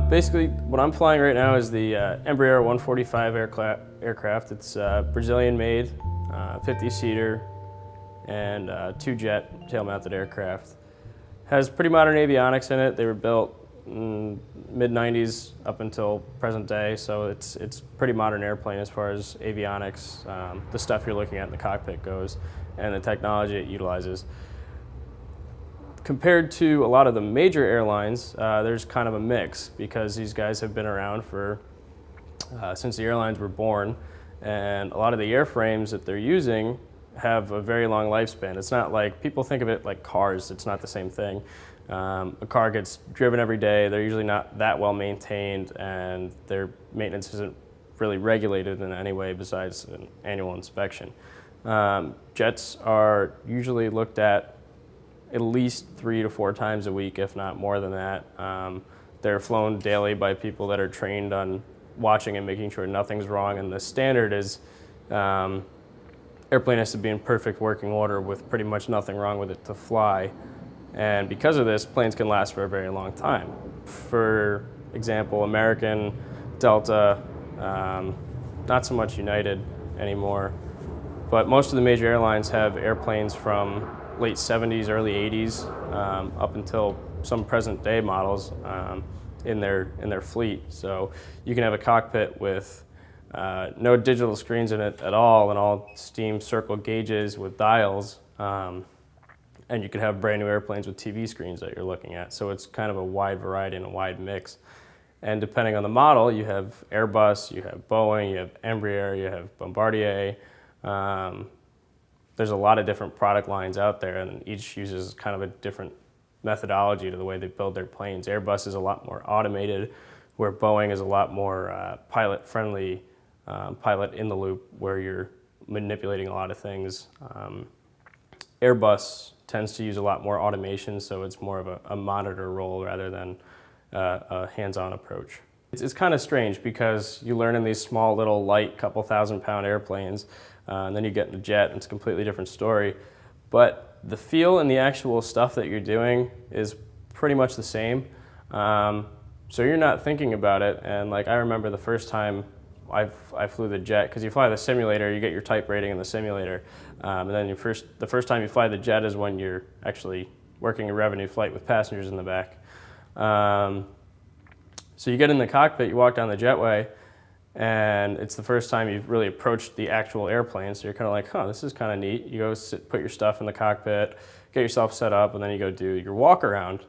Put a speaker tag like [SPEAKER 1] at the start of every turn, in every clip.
[SPEAKER 1] Basically, what I'm flying right now is the Embraer 145 aircraft. It's Brazilian-made, 50-seater, and two-jet tail-mounted aircraft. Has pretty modern avionics in it. They were built mid-90s up until present day, so it's pretty modern airplane as far as avionics, the stuff you're looking at in the cockpit goes, and the technology it utilizes. Compared to a lot of the major airlines, there's kind of a mix because these guys have been around for since the airlines were born, and a lot of the airframes that they're using have a very long lifespan. It's not like people think of it like cars. It's not the same thing. A car gets driven every day. They're usually not that well maintained, and their maintenance isn't really regulated in any way besides an annual inspection. Jets are usually looked at least 3 to 4 times a week, if not more than that. They're flown daily by people that are trained on watching and making sure nothing's wrong, and the standard is airplane has to be in perfect working order with pretty much nothing wrong with it to fly. And because of this, planes can last for a very long time. For example, American, Delta, not so much United anymore, but most of the major airlines have airplanes from late 70s, early 80s, up until some present day models in their fleet. So you can have a cockpit with no digital screens in it at all, and all steam circle gauges with dials. And you could have brand new airplanes with TV screens that you're looking at. So it's kind of a wide variety and a wide mix. And depending on the model, you have Airbus, you have Boeing, you have Embraer, you have Bombardier. There's a lot of different product lines out there, and each uses kind of a different methodology to the way they build their planes. Airbus is a lot more automated, where Boeing is a lot more pilot-friendly, pilot in the loop, where you're manipulating a lot of things. Airbus tends to use a lot more automation, so it's more of a monitor role rather than a hands-on approach. It's kind of strange because you learn in these small little light couple thousand-pound airplanes, and then you get in a jet and it's a completely different story. But the feel and the actual stuff that you're doing is pretty much the same. So you're not thinking about it. And like I remember the first time I flew the jet, because you fly the simulator, you get your type rating in the simulator, and then the first time you fly the jet is when you're actually working a revenue flight with passengers in the back. So you get in the cockpit, you walk down the jetway, and it's the first time you've really approached the actual airplane, so you're kind of like, huh, this is kind of neat. You go put your stuff in the cockpit, get yourself set up, and then you go do your walk around.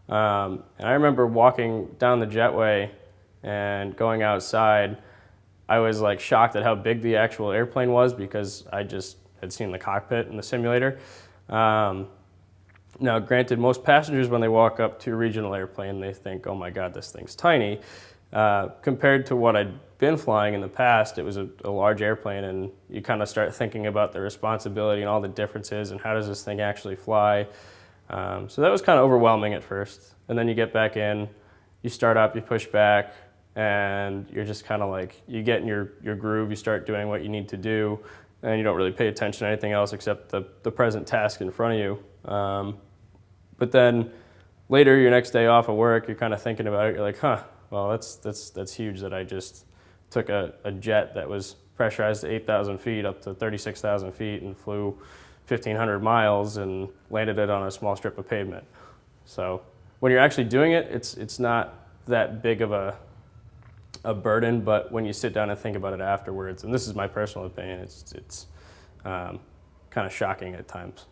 [SPEAKER 1] And I remember walking down the jetway and going outside. I was like shocked at how big the actual airplane was because I just had seen the cockpit in the simulator. Now, granted, most passengers, when they walk up to a regional airplane, they think, oh my God, this thing's tiny. Compared to what I'd been flying in the past, it was a large airplane, and you kind of start thinking about the responsibility and all the differences and how does this thing actually fly. So that was kind of overwhelming at first. And then you get back in, you start up, you push back, and you're just kind of like, you get in your groove, you start doing what you need to do, and you don't really pay attention to anything else except the present task in front of you. But then later, your next day off of work, you're kind of thinking about it, you're like, huh, well, that's huge that I just took a jet that was pressurized to 8,000 feet up to 36,000 feet and flew 1,500 miles and landed it on a small strip of pavement. So when you're actually doing it, it's not that big of a burden, but when you sit down and think about it afterwards, and this is my personal opinion, it's kind of shocking at times.